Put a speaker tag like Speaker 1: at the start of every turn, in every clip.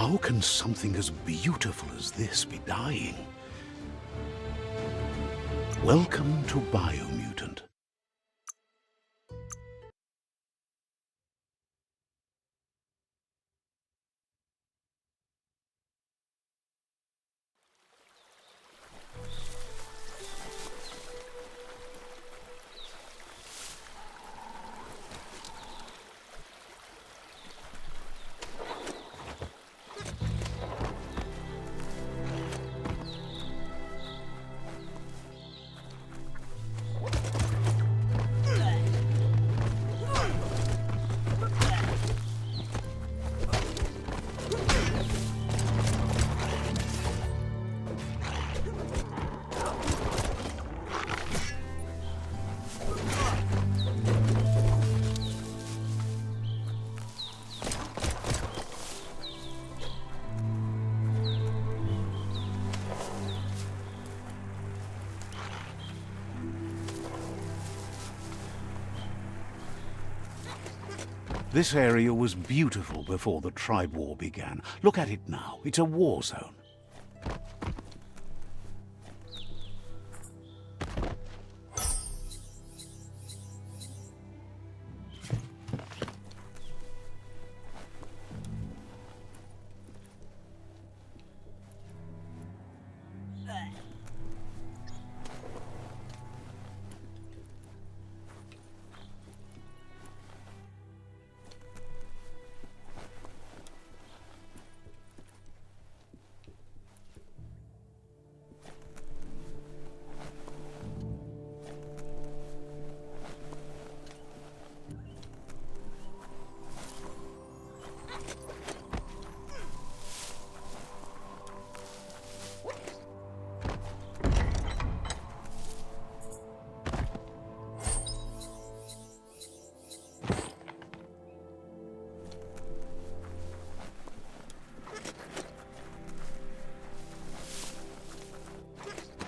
Speaker 1: How can something as beautiful as this be dying? Welcome to BIOMUTANT. This area was beautiful before the tribe war began. Look at it now. It's a war zone.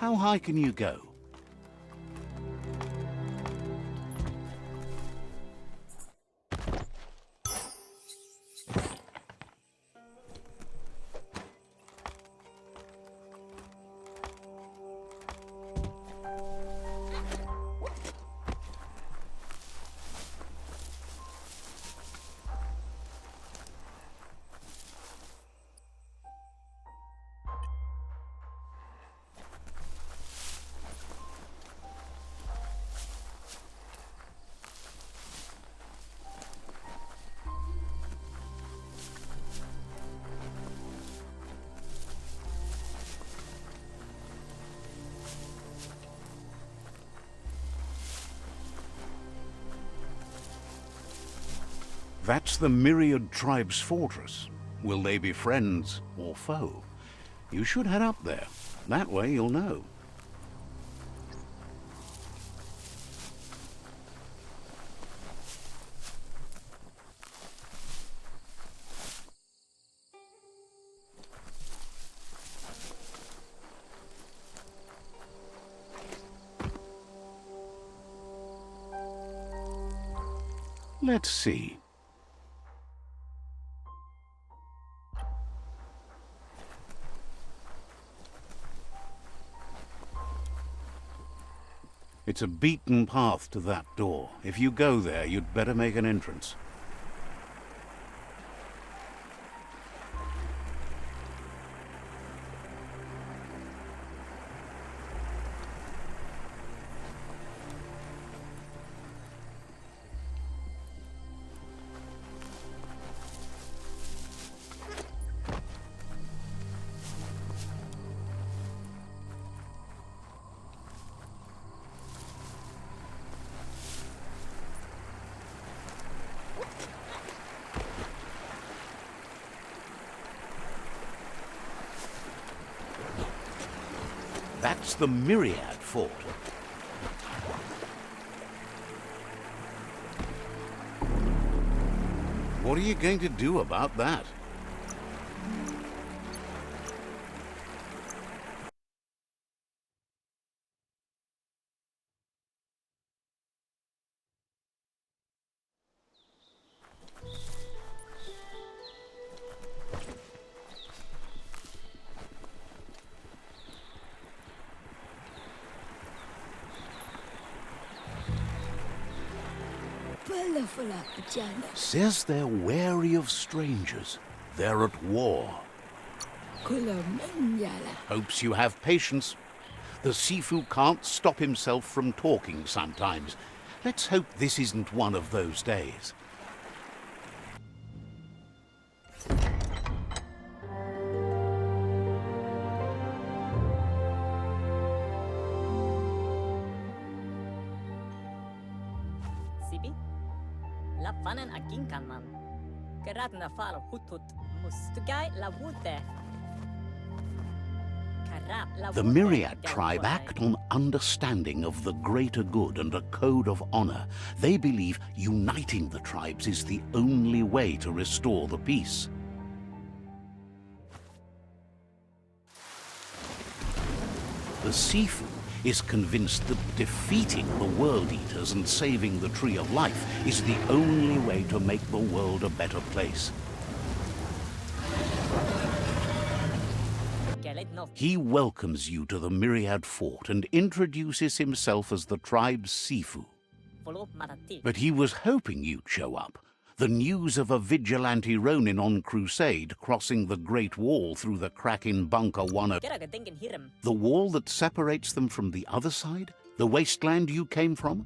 Speaker 1: How high can you go? That's the Myriad tribe's fortress. Will they be friends or foe? You should head up there. That way you'll know. Let's see. It's a beaten path to that door. If you go there, you'd better make an entrance. That's the Miriad fort. What are you going to do about that? Says they're wary of strangers. They're at war. Hopes you have patience. The Sifu can't stop himself from talking sometimes. Let's hope this isn't one of those days.
Speaker 2: Sibi? Lapanan aking kaman. Kerat na falo hutut mustugay lawute.
Speaker 1: The Myriad tribe act on understanding of the greater good and a code of honor. They believe uniting the tribes is the only way to restore the peace. The Sifu is convinced that defeating the World Eaters and saving the Tree of Life is the only way to make the world a better place. He welcomes you to the Myriad fort and introduces himself as the tribe's Sifu. But he was hoping you'd show up. The news of a vigilante Ronin on crusade crossing the Great Wall through the crack in Bunker 1. The wall that separates them from the other side? The wasteland you came from?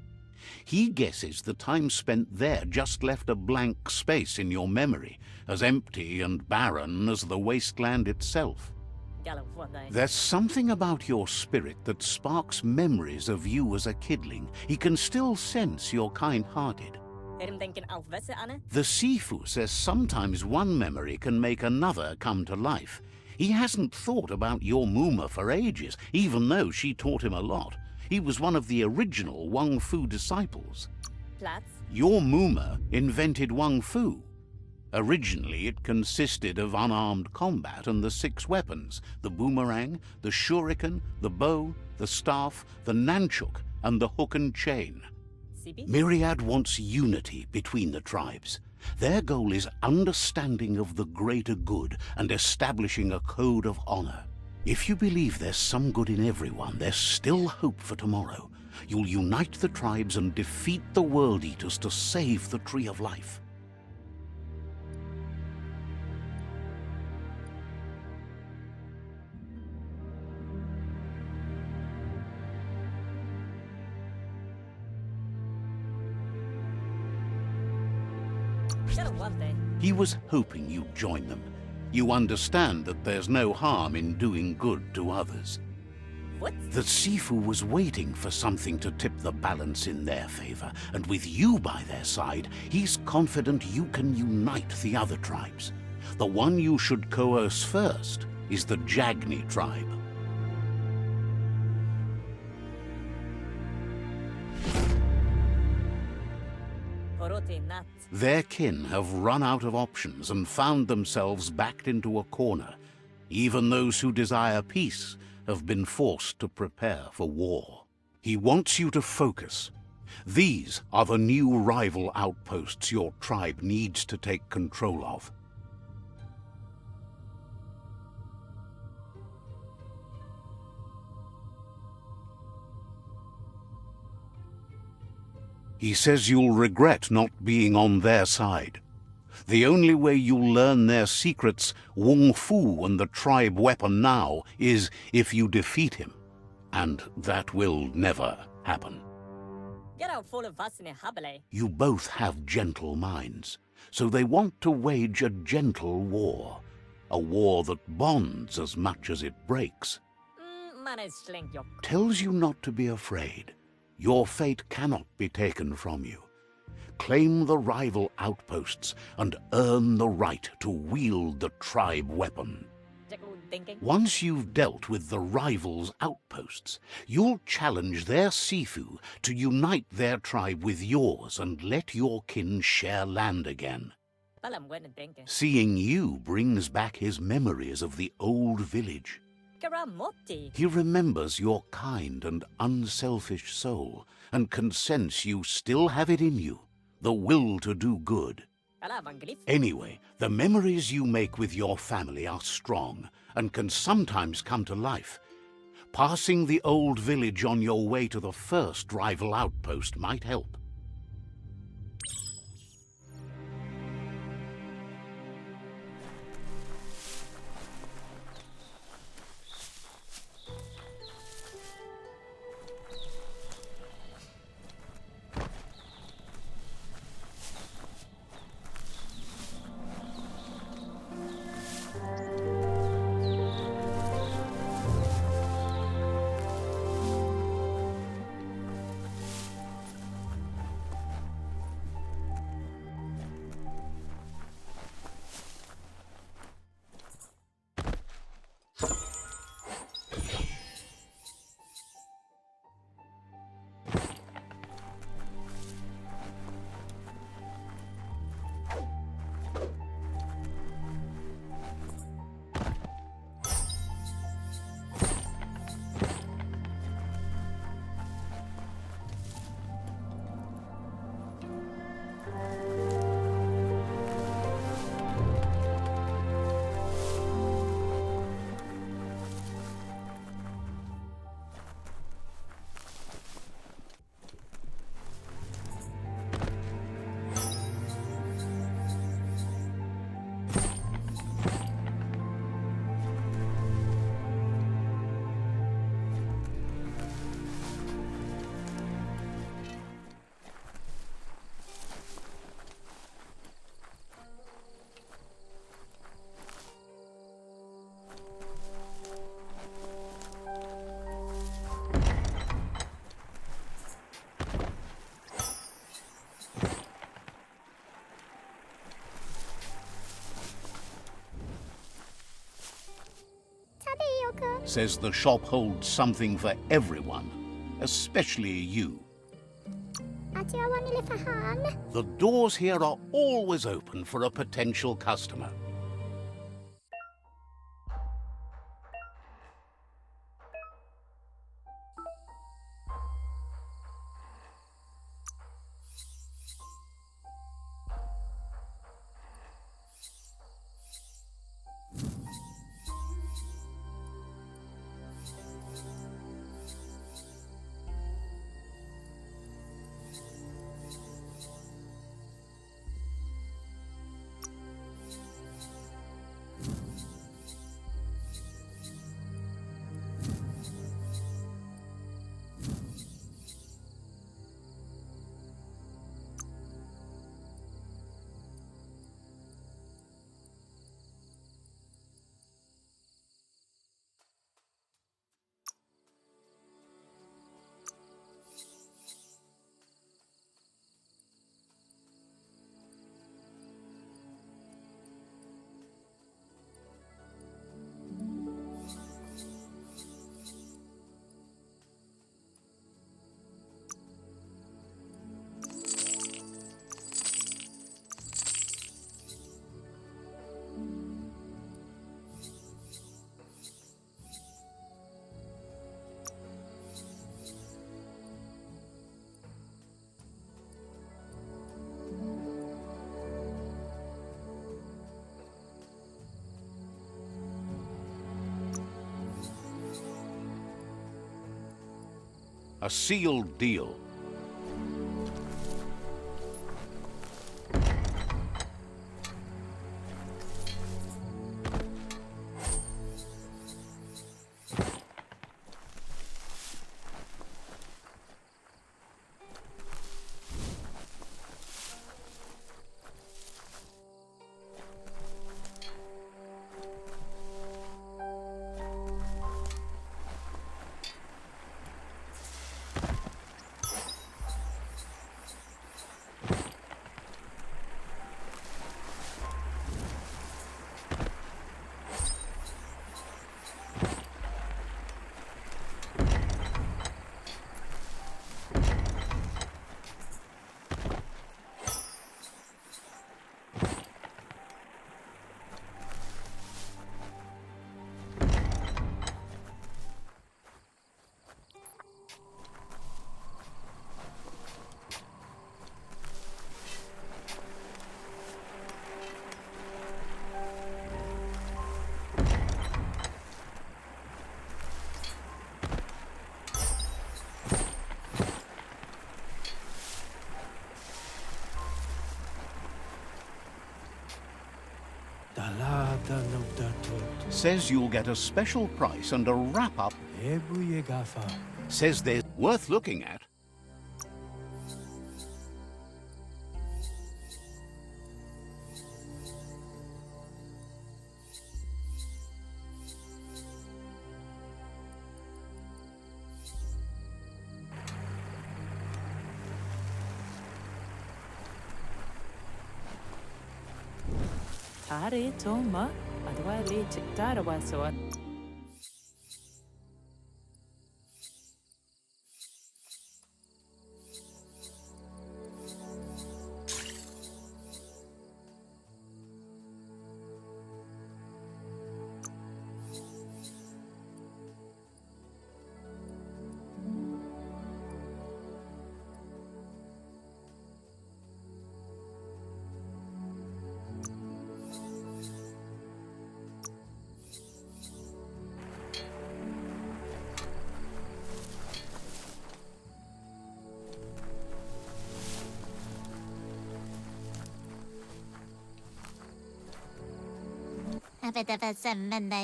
Speaker 1: He guesses the time spent there just left a blank space in your memory, as empty and barren as the wasteland itself. There's something about your spirit that sparks memories of you as a kidling. He can still sense you're kind-hearted. The Sifu says sometimes one memory can make another come to life. He hasn't thought about your Muma for ages, even though she taught him a lot. He was one of the original Wang Fu disciples. Your Muma invented Wang Fu. Originally, it consisted of unarmed combat and the 6 weapons: the boomerang, the shuriken, the bow, the staff, the nunchuk, and the hook and chain. Myriad wants unity between the tribes. Their goal is understanding of the greater good and establishing a code of honor. If you believe there's some good in everyone, there's still hope for tomorrow. You'll unite the tribes and defeat the World Eaters to save the Tree of Life. He was hoping you'd join them. You understand that there's no harm in doing good to others.
Speaker 2: What?
Speaker 1: The Sifu was waiting for something to tip the balance in their favor, and with you by their side, he's confident you can unite the other tribes. The one you should coerce first is the Jagni tribe. Their kin have run out of options and found themselves backed into a corner. Even those who desire peace have been forced to prepare for war. He wants you to focus. These are the new rival outposts your tribe needs to take control of. He says you'll regret not being on their side. The only way you'll learn their secrets, Wung Fu and the tribe weapon now, is if you defeat him. And that will never happen. You both have gentle minds, so they want to wage a gentle war. A war that bonds as much as it breaks. Tells you not to be afraid. Your fate cannot be taken from you. Claim the rival outposts and earn the right to wield the tribe weapon. Once you've dealt with the rivals' outposts, you'll challenge their Sifu to unite their tribe with yours and let your kin share land again. Seeing you brings back his memories of the old village. He remembers your kind and unselfish soul and can sense you still have it in you, the will to do good. Anyway, the memories you make with your family are strong and can sometimes come to life. Passing the old village on your way to the first rival outpost might help. says the shop holds something for everyone, especially you. The doors here are always open for a potential customer. A sealed deal. Says you'll get a special price and a wrap-up. Says they're worth looking at.
Speaker 3: Tare toma, adwa le chitara wasot.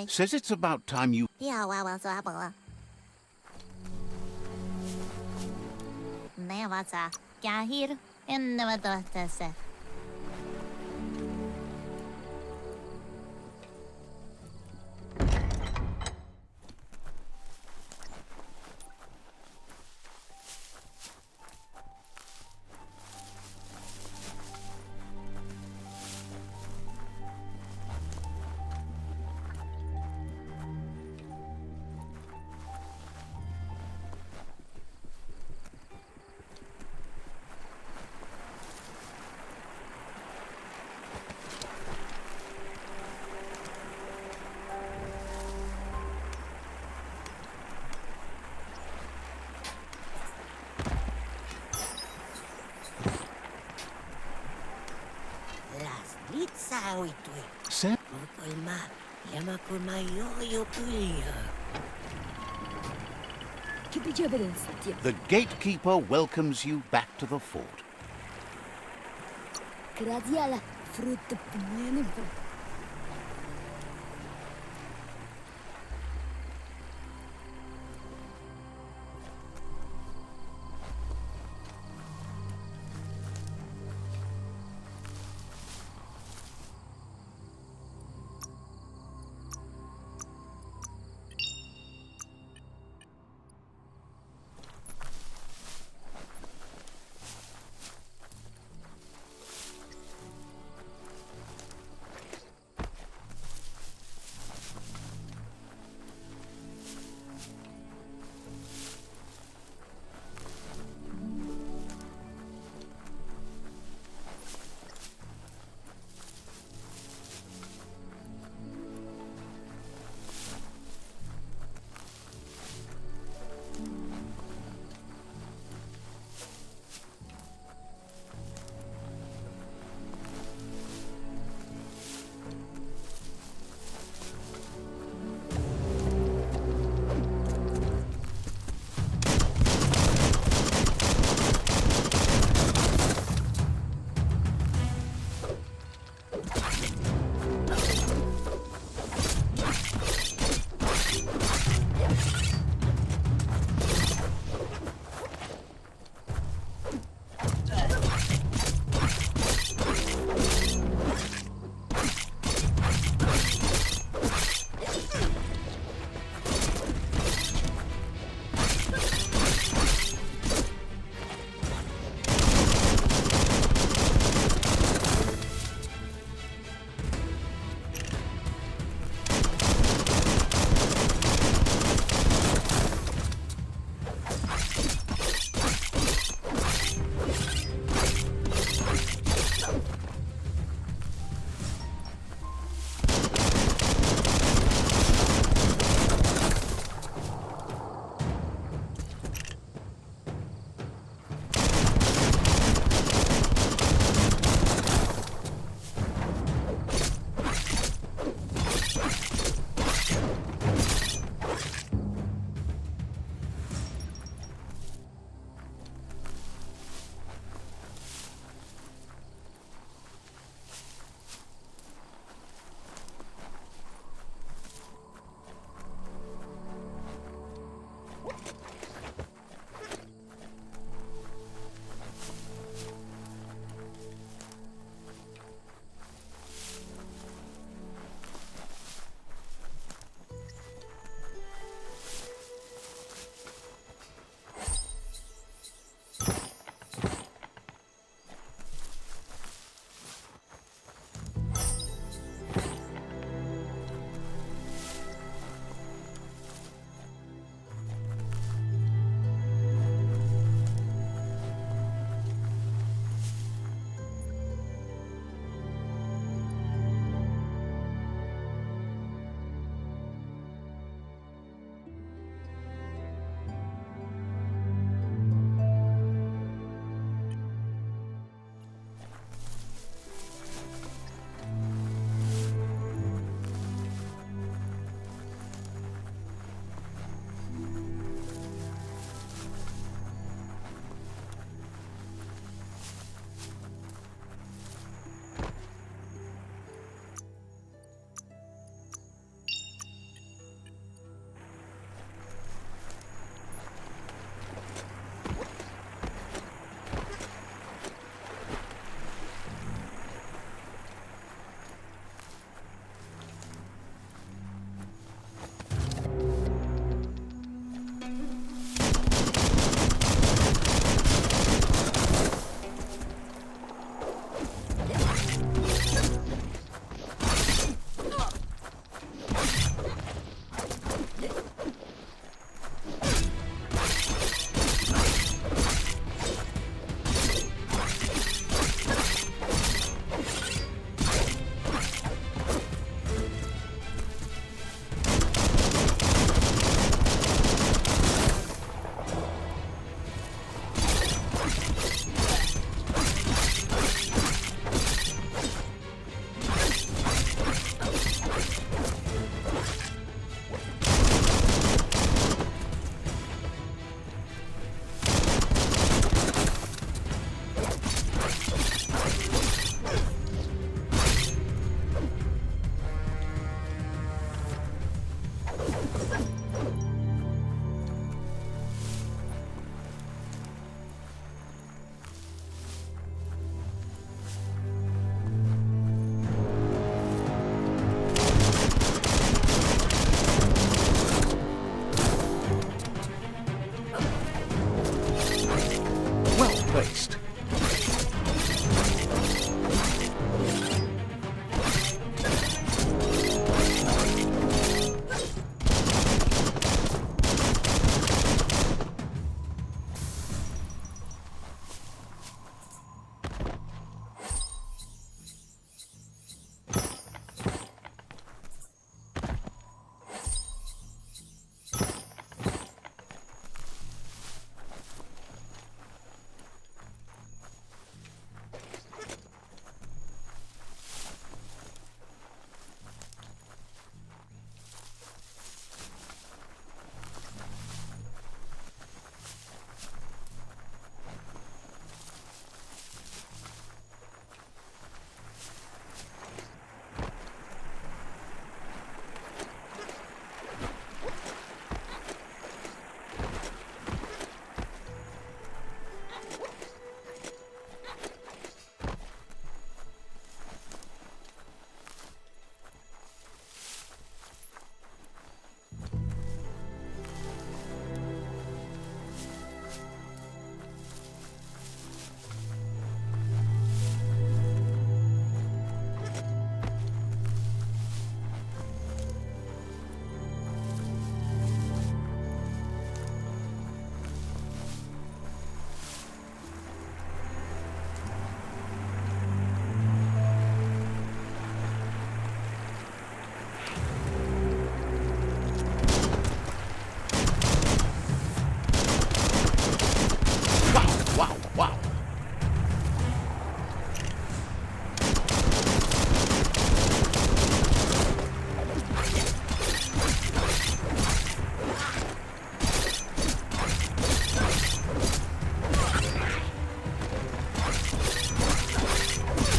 Speaker 1: Says it's about time you... Sam, the gatekeeper welcomes you back to the fort.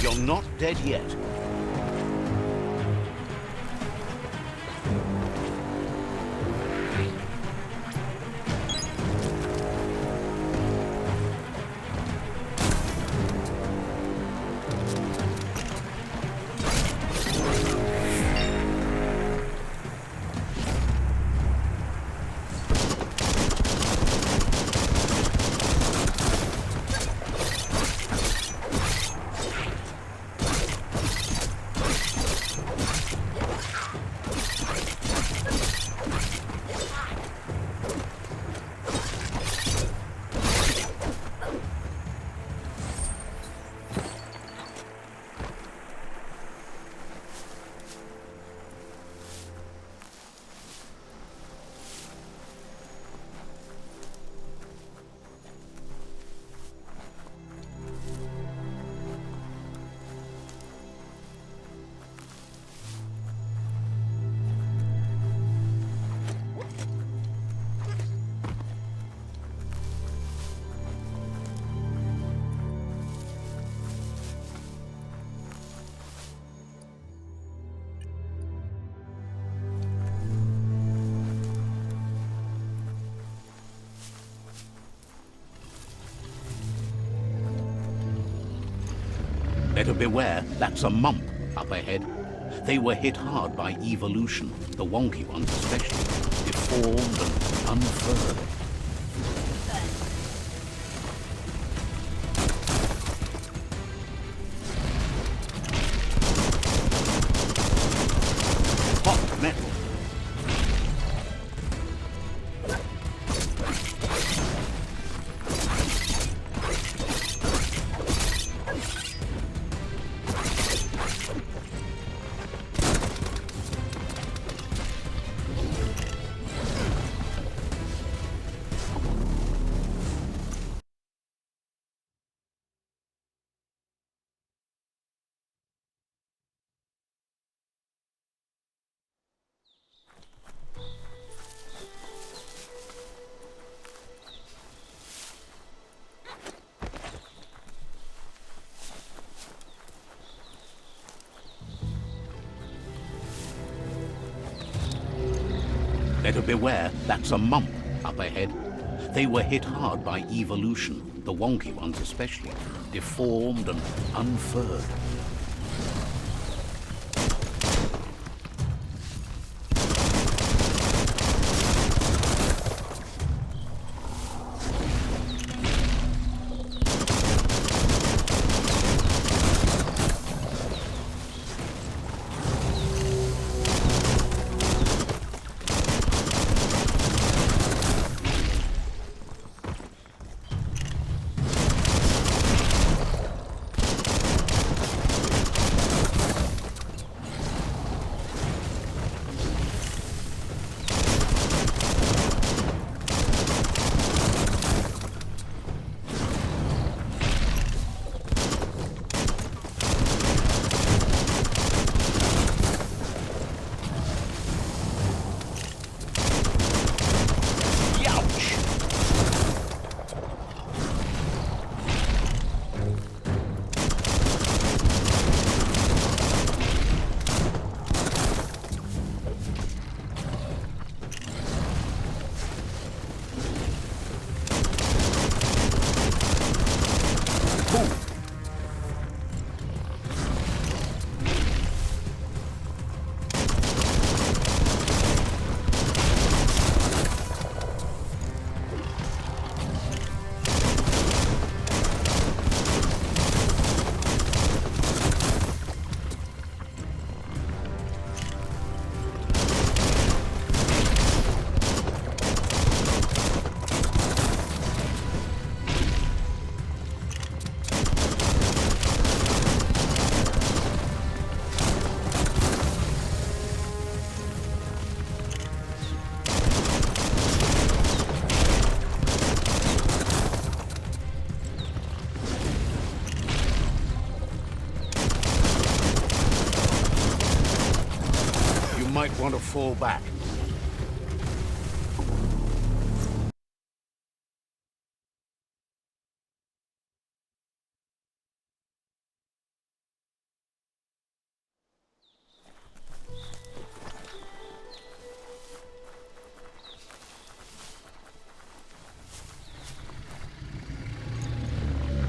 Speaker 1: You're not dead yet. Better beware, that's a mump up ahead. They were hit hard by evolution, the wonky ones especially, deformed and unfurled. Hot metal. Better beware, that's a mump up ahead. They were hit hard by evolution, the wonky ones especially, deformed and unfurled. Might want to fall back.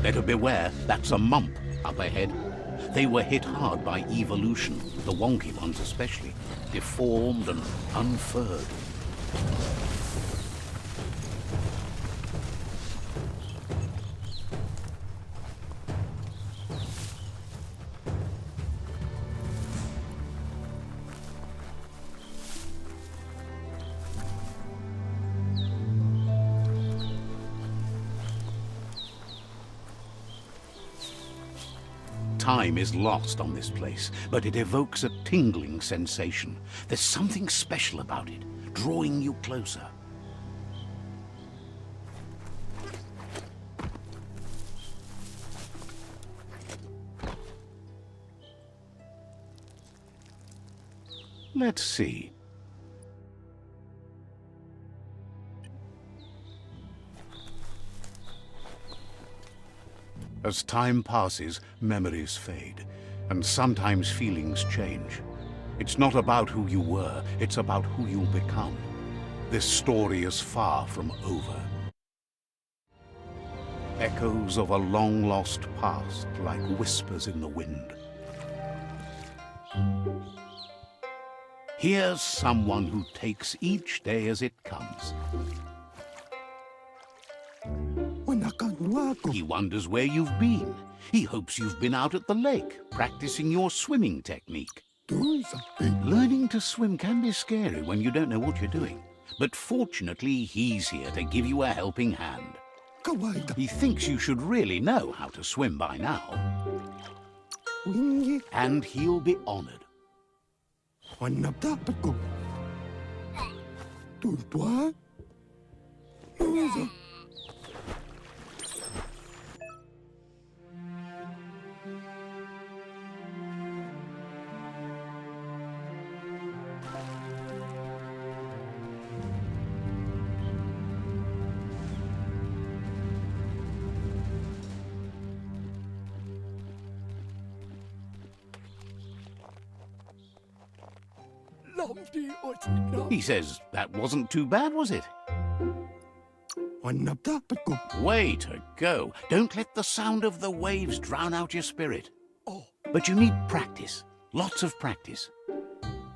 Speaker 1: Better beware, that's a mump up ahead. They were hit hard by evolution, the wonky ones especially, deformed and unfurred. Time is lost on this place, but it evokes a tingling sensation. There's something special about it, drawing you closer. Let's see. As time passes, memories fade, and sometimes feelings change. It's not about who you were, it's about who you'll become. This story is far from over. Echoes of a long-lost past, like whispers in the wind. Here's someone who takes each day as it comes. He wonders where you've been. He hopes you've been out at the lake, practicing your swimming technique. Learning to swim can be scary when you don't know what you're doing. But fortunately, he's here to give you a helping hand. He thinks you should really know how to swim by now. And he'll be honored. He says, that wasn't too bad, was it? Way to go. Don't let the sound of the waves drown out your spirit. But you need practice. Lots of practice.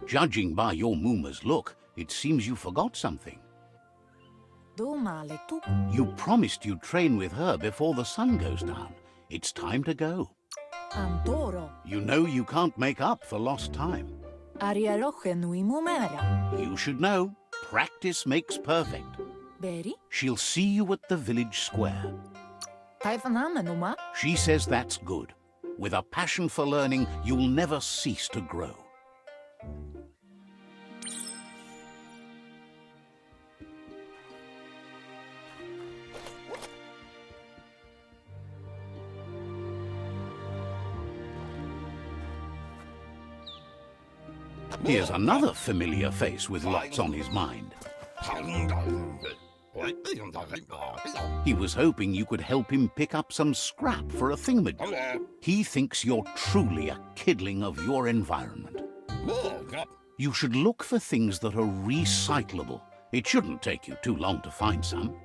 Speaker 1: Judging by your Muma's look, it seems you forgot something. You promised you'd train with her before the sun goes down. It's time to go. You know you can't make up for lost time. You should know, practice makes perfect. She'll see you at the village square. She says that's good. With a passion for learning, you'll never cease to grow. Here's another familiar face with lots on his mind. He was hoping you could help him pick up some scrap for a thingamajig. He thinks you're truly a kidling of your environment. You should look for things that are recyclable. It shouldn't take you too long to find some.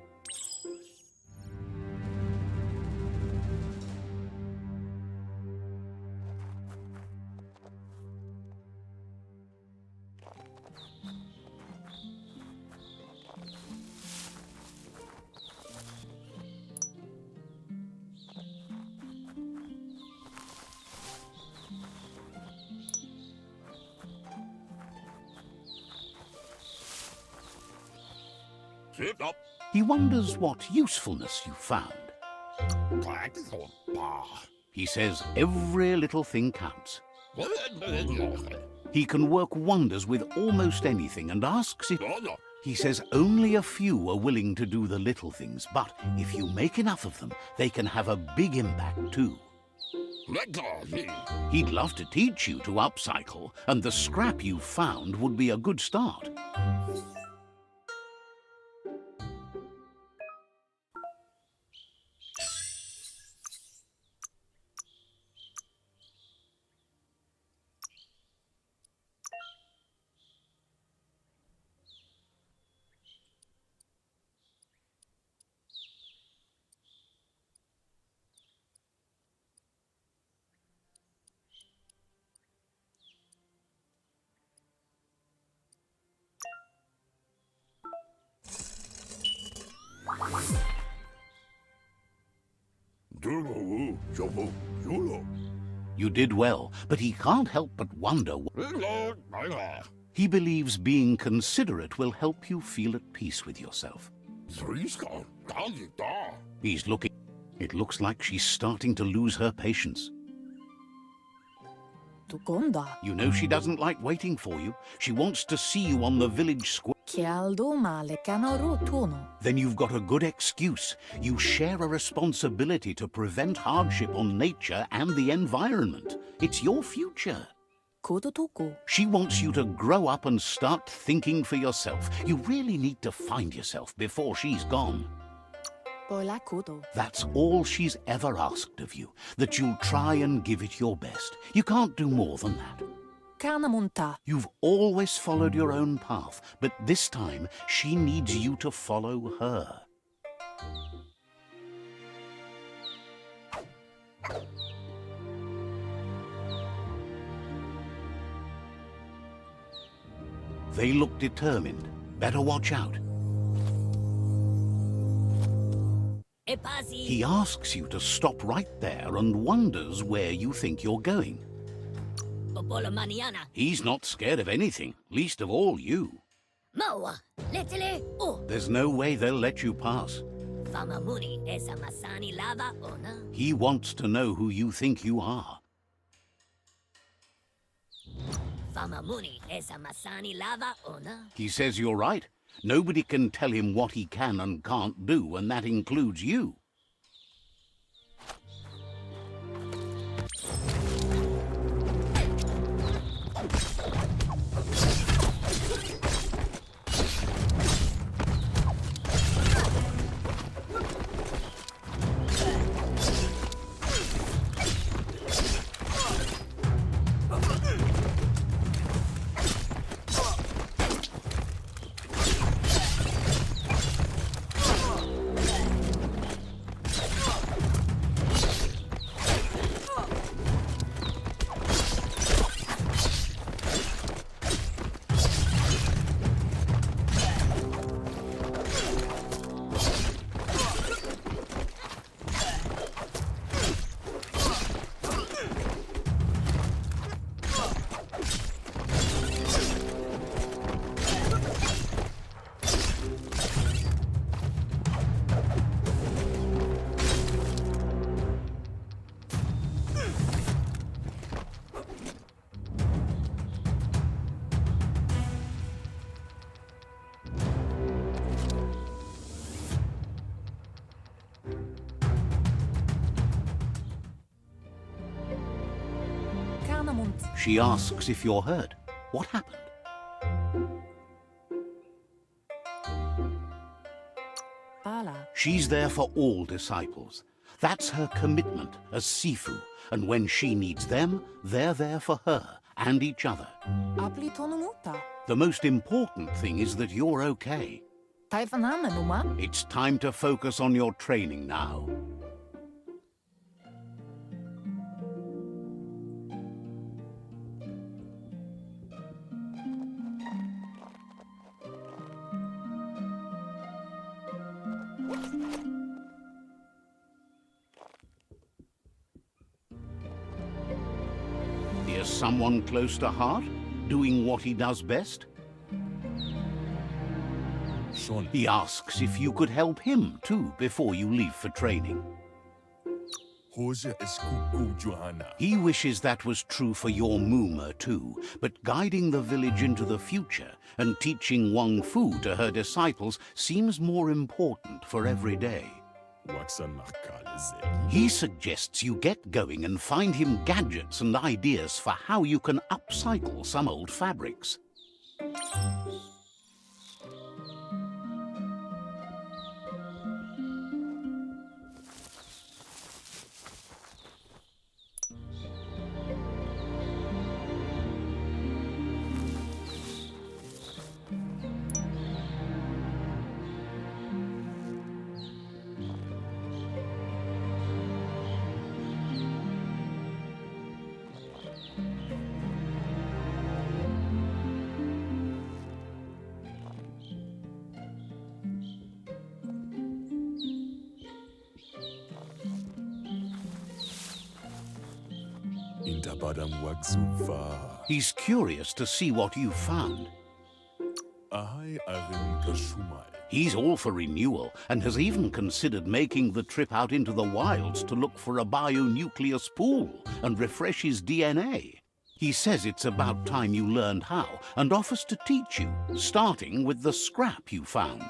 Speaker 1: He wonders what usefulness you found. He says every little thing counts. He can work wonders with almost anything and asks if... He says only a few are willing to do the little things, but if you make enough of them, they can have a big impact too. He'd love to teach you to upcycle, and the scrap you found would be a good start. You did well, but he can't help but wonder. He believes being considerate will help you feel at peace with yourself. He's looking. It looks like she's starting to lose her patience. You know she doesn't like waiting for you. She wants to see you on the village square. Then you've got a good excuse. You share a responsibility to prevent hardship on nature and the environment. It's your future. She wants you to grow up and start thinking for yourself. You really need to find yourself before she's gone. That's all she's ever asked of you, that you'll try and give it your best. You can't do more than that. You've always followed your own path, but this time she needs you to follow her. They look determined. Better watch out. He asks you to stop right there and wonders where you think you're going. He's not scared of anything, least of all you. There's no way they'll let you pass. He wants to know who you think you are. He says you're right. Nobody can tell him what he can and can't do, and that includes you. She asks if you're hurt. What happened? She's there for all disciples. That's her commitment as Sifu. And when she needs them, they're there for her and each other. The most important thing is that you're okay. It's time to focus on your training now. Is someone close to heart, doing what he does best? He asks if you could help him too before you leave for training. He wishes that was true for your Muma too, but guiding the village into the future and teaching Wang Fu to her disciples seems more important for every day. He suggests you get going and find him gadgets and ideas for how you can upcycle some old fabrics. He's curious to see what you've found. He's all for renewal and has even considered making the trip out into the wilds to look for a bionucleus pool and refresh his DNA. He says it's about time you learned how and offers to teach you, starting with the scrap you found.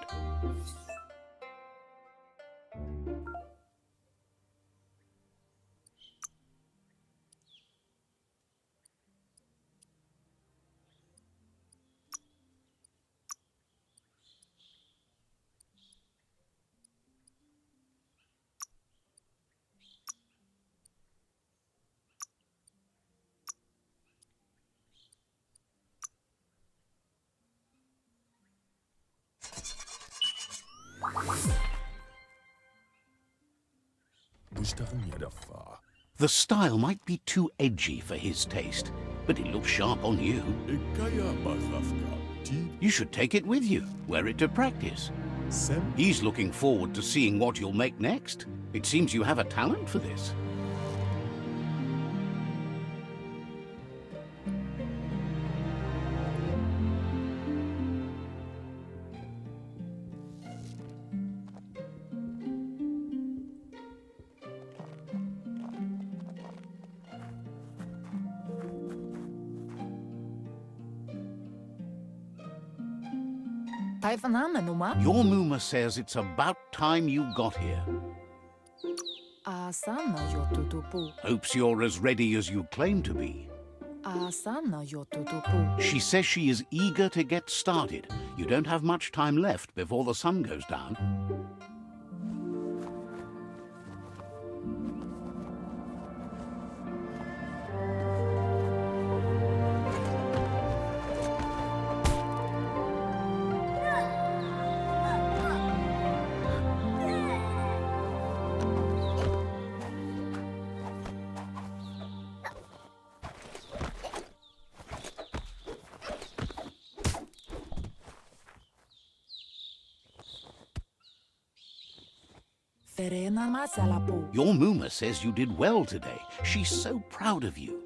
Speaker 1: The style might be too edgy for his taste, but it looks sharp on you. You should take it with you, wear it to practice. He's looking forward to seeing what you'll make next. It seems you have a talent for this. Your Muma says it's about time you got here. Hopes you're as ready as you claim to be. She says she is eager to get started. You don't have much time left before the sun goes down. Your Muma says you did well today. She's so proud of you.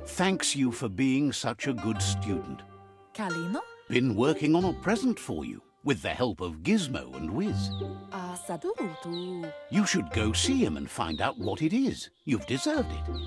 Speaker 1: Thanks you for being such a good student. Been working on a present for you, with the help of Gizmo and Wiz. You should go see him and find out what it is. You've deserved it.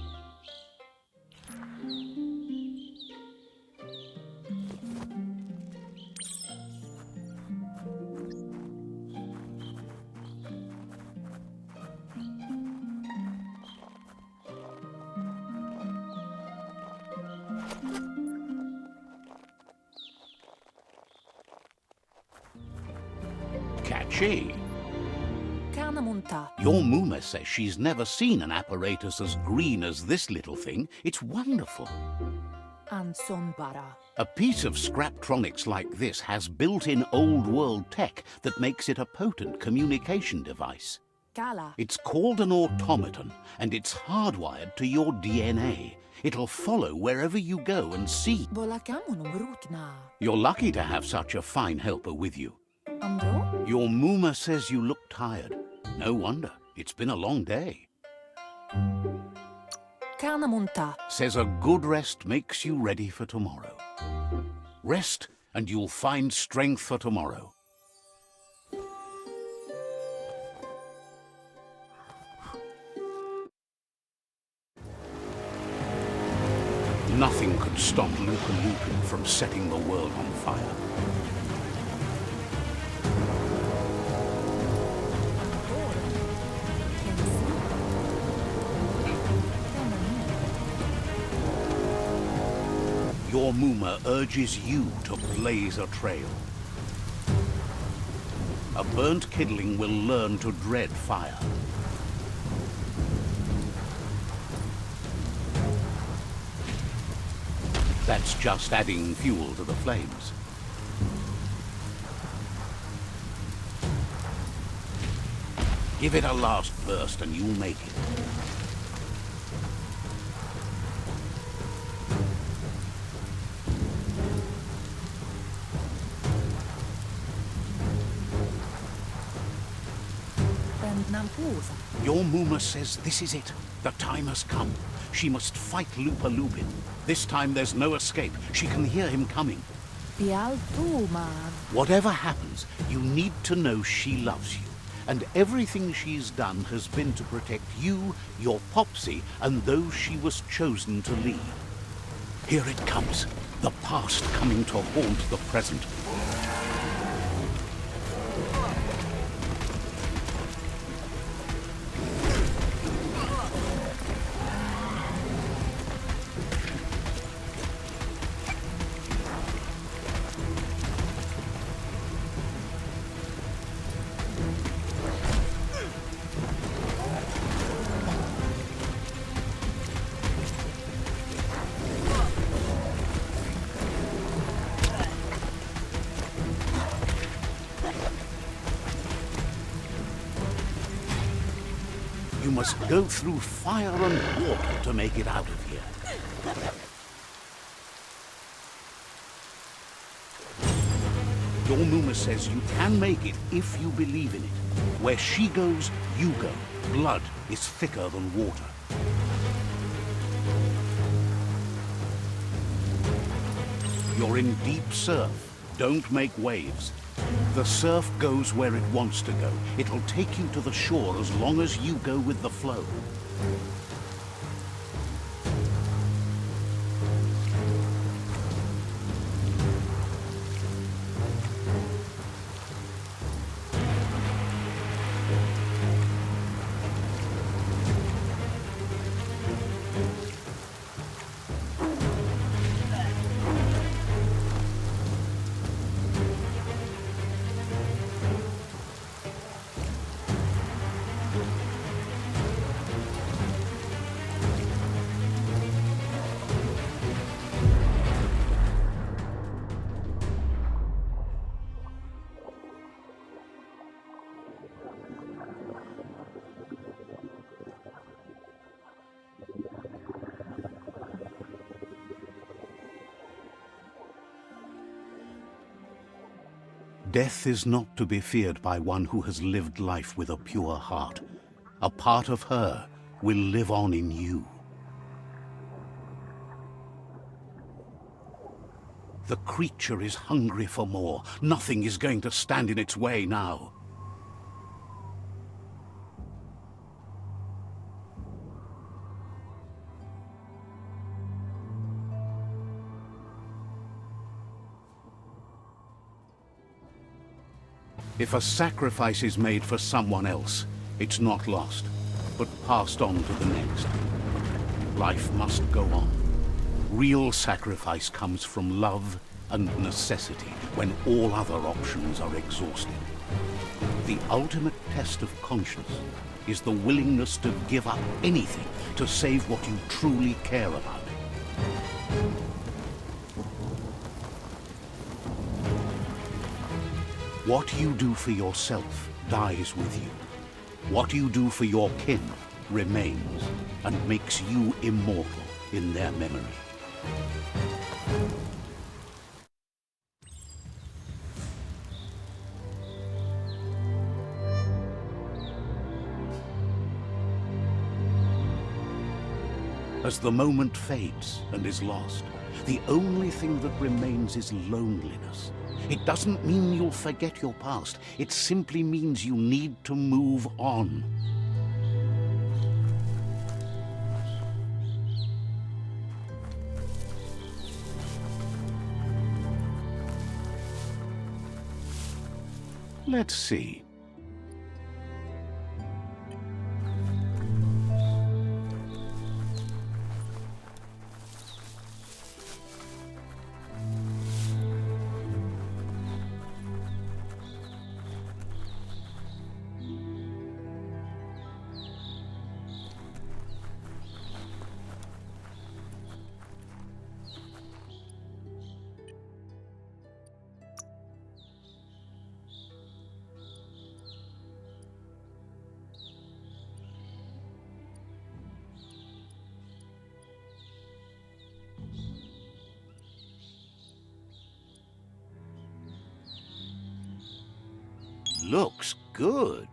Speaker 1: Catchy. Your Muma says she's never seen an apparatus as green as this little thing. It's wonderful. A piece of Scraptronics like this has built-in old-world tech that makes it a potent communication device. It's called an automaton, and it's hardwired to your DNA. It'll follow wherever you go and see. You're lucky to have such a fine helper with you. Your Muma says you look tired. No wonder. It's been a long day. Says a good rest makes you ready for tomorrow. Rest and you'll find strength for tomorrow. Nothing could stop Luka from setting the world on fire. Your Muma urges you to blaze a trail. A burnt kidling will learn to dread fire. That's just adding fuel to the flames. Give it a last burst and you'll make it. Your Muma says this is it. The time has come. She must fight Lupa Lupin. This time there's no escape. She can hear him coming.
Speaker 3: BIOMUTANT.
Speaker 1: Whatever happens, you need to know she loves you. And everything she's done has been to protect you, your Popsy, and those she was chosen to lead. Here it comes. The past coming to haunt the present. You must go through fire and water to make it out of here. Your Muma says you can make it if you believe in it. Where she goes, you go. Blood is thicker than water. You're in deep surf. Don't make waves. The surf goes where it wants to go. It'll take you to the shore as long as you go with the flow. Death is not to be feared by one who has lived life with a pure heart. A part of her will live on in you. The creature is hungry for more. Nothing is going to stand in its way now. If a sacrifice is made for someone else, it's not lost, but passed on to the next. Life must go on. Real sacrifice comes from love and necessity when all other options are exhausted. The ultimate test of conscience is the willingness to give up anything to save what you truly care about. What you do for yourself dies with you. What you do for your kin remains and makes you immortal in their memory. As the moment fades and is lost, the only thing that remains is loneliness. It doesn't mean you'll forget your past. It simply means you need to move on. Let's see. Looks good.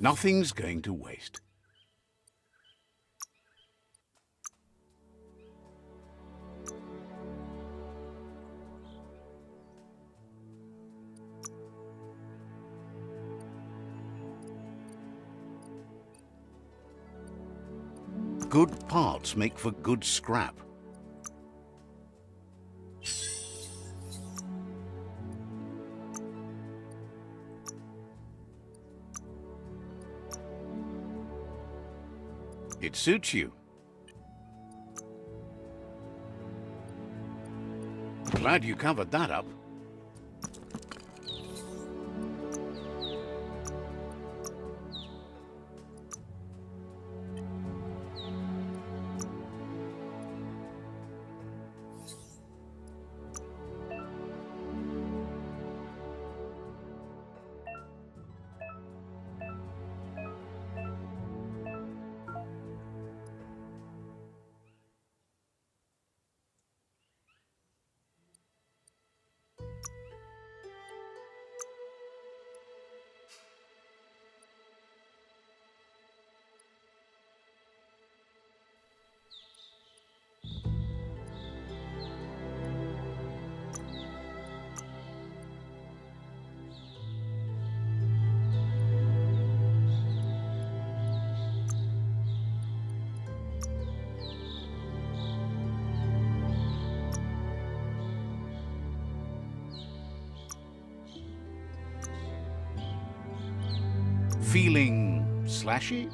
Speaker 1: Nothing's going to waste. Good parts make for good scrap. It suits you. Glad you covered that up. Feeling slashy?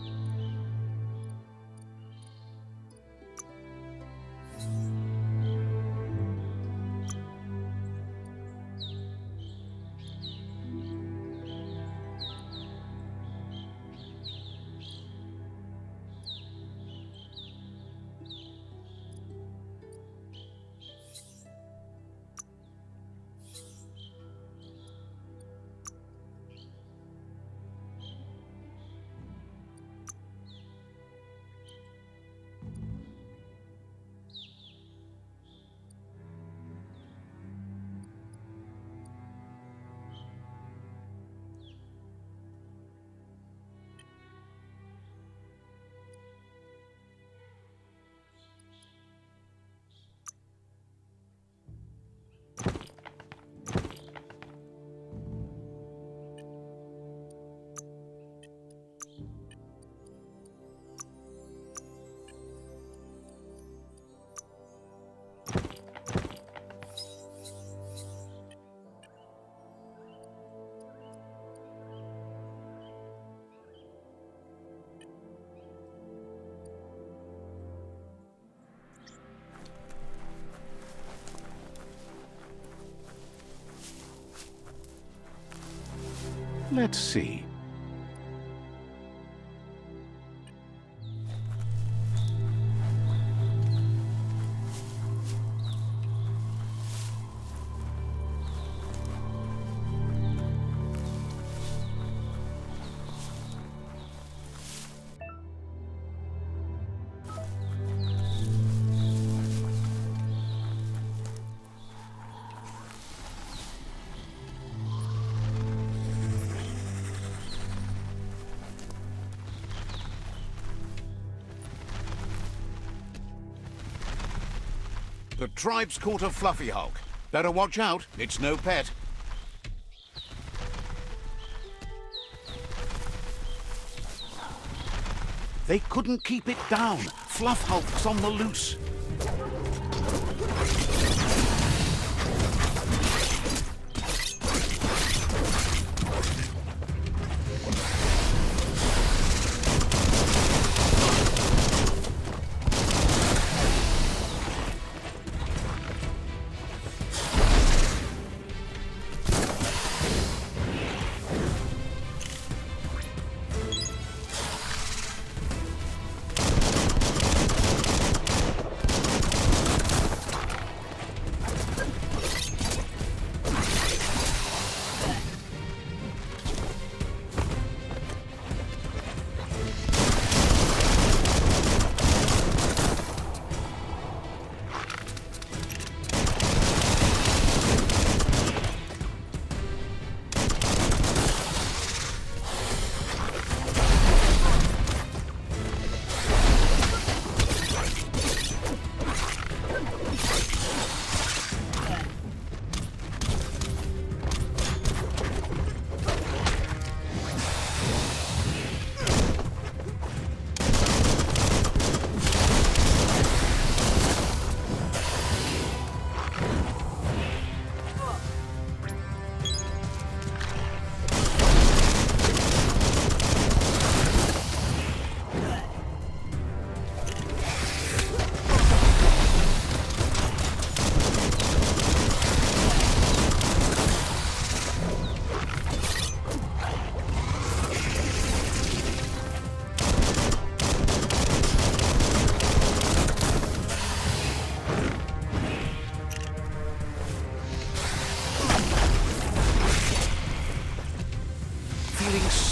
Speaker 1: Let's see. The tribe's caught a fluffy hulk. Better watch out, it's no pet. They couldn't keep it down. Fluff Hulk's on the loose.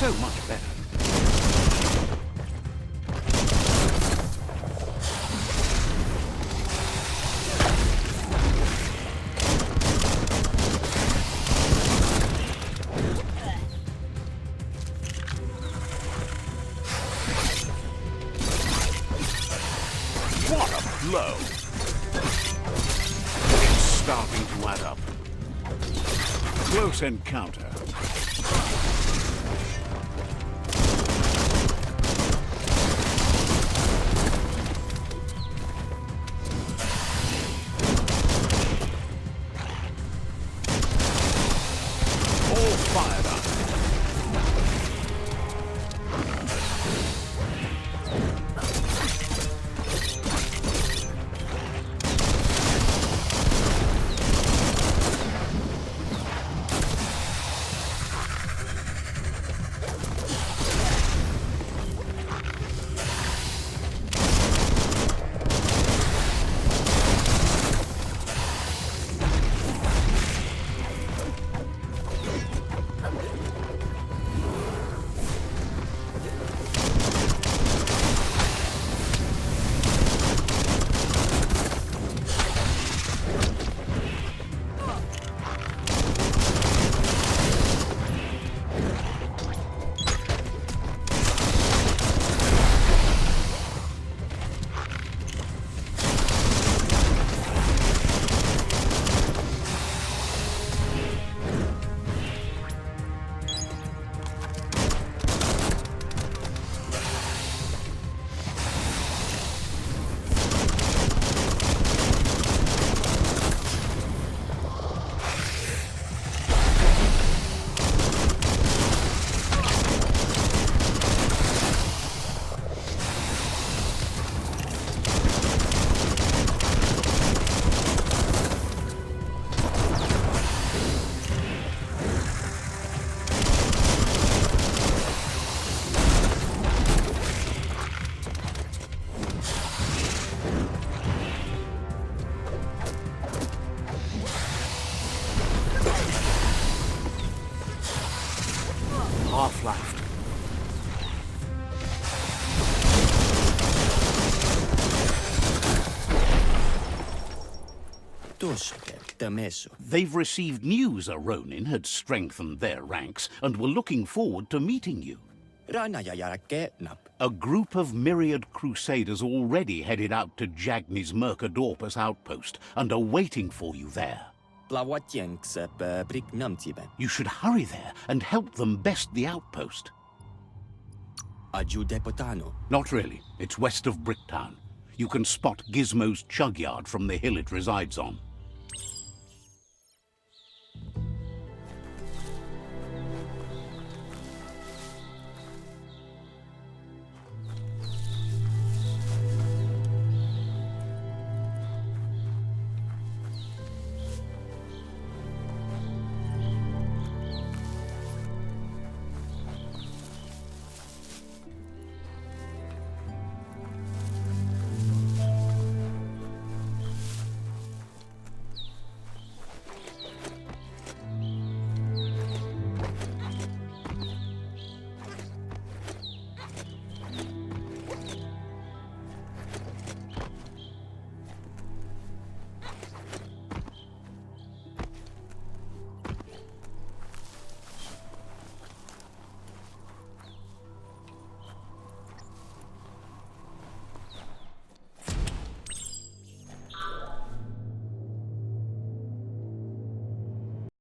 Speaker 1: So much better. What a blow! It's starting to add up. Close encounter. Half left. They've received news a Ronin had strengthened their ranks and were looking forward to meeting you. A group of myriad crusaders already headed out to Jagni's Mercadorpus outpost and are waiting for you there. You should hurry there and help them best the outpost.
Speaker 4: Aggiudepotano.
Speaker 1: Not really. It's west of Bricktown. You can spot Gizmo's chug yard from the hill it resides on.